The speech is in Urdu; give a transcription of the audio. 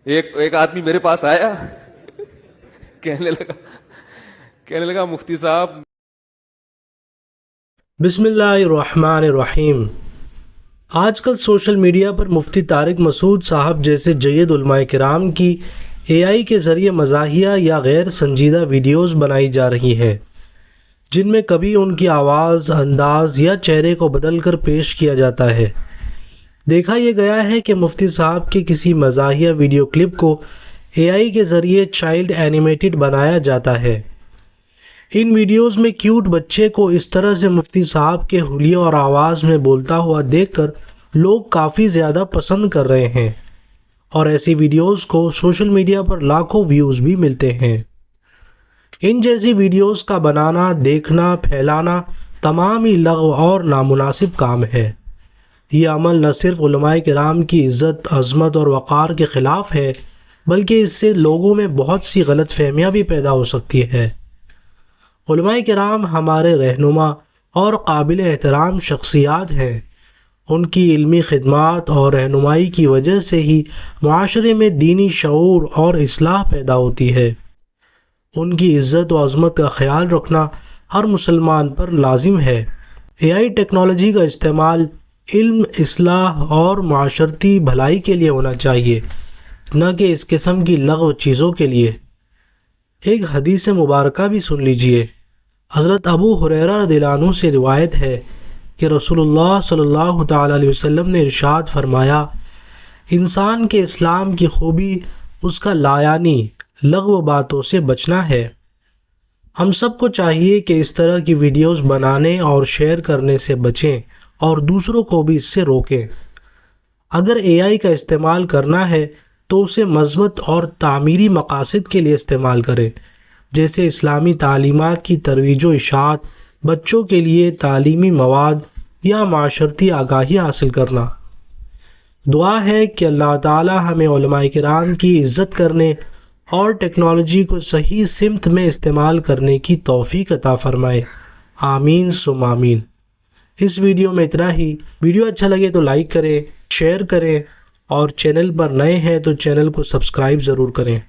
ایک آدمی میرے پاس آیا، کہنے لگا مفتی صاحب، بسم اللہ الرحمن الرحیم۔ آج کل سوشل میڈیا پر مفتی طارق مسعود صاحب جیسے جید علماء کرام کی اے آئی کے ذریعے مزاحیہ یا غیر سنجیدہ ویڈیوز بنائی جا رہی ہیں، جن میں کبھی ان کی آواز، انداز یا چہرے کو بدل کر پیش کیا جاتا ہے۔ دیکھا یہ گیا ہے کہ مفتی صاحب کے کسی مزاحیہ ویڈیو کلپ کو اے آئی کے ذریعے چائلڈ اینیمیٹڈ بنایا جاتا ہے۔ ان ویڈیوز میں کیوٹ بچے کو اس طرح سے مفتی صاحب کے حلیے اور آواز میں بولتا ہوا دیکھ کر لوگ کافی زیادہ پسند کر رہے ہیں، اور ایسی ویڈیوز کو سوشل میڈیا پر لاکھوں ویوز بھی ملتے ہیں۔ ان جیسی ویڈیوز کا بنانا، دیکھنا، پھیلانا تمام ہی لغو اور نامناسب کام ہے۔ یہ عمل نہ صرف علماء کرام کی عزت، عظمت اور وقار کے خلاف ہے، بلکہ اس سے لوگوں میں بہت سی غلط فہمیاں بھی پیدا ہو سکتی ہے۔ علماء کرام ہمارے رہنما اور قابل احترام شخصیات ہیں۔ ان کی علمی خدمات اور رہنمائی کی وجہ سے ہی معاشرے میں دینی شعور اور اصلاح پیدا ہوتی ہے۔ ان کی عزت و عظمت کا خیال رکھنا ہر مسلمان پر لازم ہے۔ اے آئی ٹیکنالوجی کا استعمال علم، اصلاح اور معاشرتی بھلائی کے لیے ہونا چاہیے، نہ کہ اس قسم کی لغو چیزوں کے لیے۔ ایک حدیث مبارکہ بھی سن لیجئے۔ حضرت ابو ہریرہ رضی اللہ عنہ سے روایت ہے کہ رسول اللہ صلی اللہ تعالی علیہ وسلم نے ارشاد فرمایا، انسان کے اسلام کی خوبی اس کا لایعنی لغو باتوں سے بچنا ہے۔ ہم سب کو چاہیے کہ اس طرح کی ویڈیوز بنانے اور شیئر کرنے سے بچیں اور دوسروں کو بھی اس سے روکیں۔ اگر اے آئی کا استعمال کرنا ہے تو اسے مثبت اور تعمیری مقاصد کے لیے استعمال کریں، جیسے اسلامی تعلیمات کی ترویج و اشاعت، بچوں کے لیے تعلیمی مواد یا معاشرتی آگاہی حاصل کرنا۔ دعا ہے کہ اللہ تعالی ہمیں علماء کرام کی عزت کرنے اور ٹیکنالوجی کو صحیح سمت میں استعمال کرنے کی توفیق عطا فرمائے۔ آمین ثم آمین۔ اس ویڈیو میں اتنا ہی۔ ویڈیو اچھا لگے تو لائک کریں، شیئر کریں، اور چینل پر نئے ہیں تو چینل کو سبسکرائب ضرور کریں۔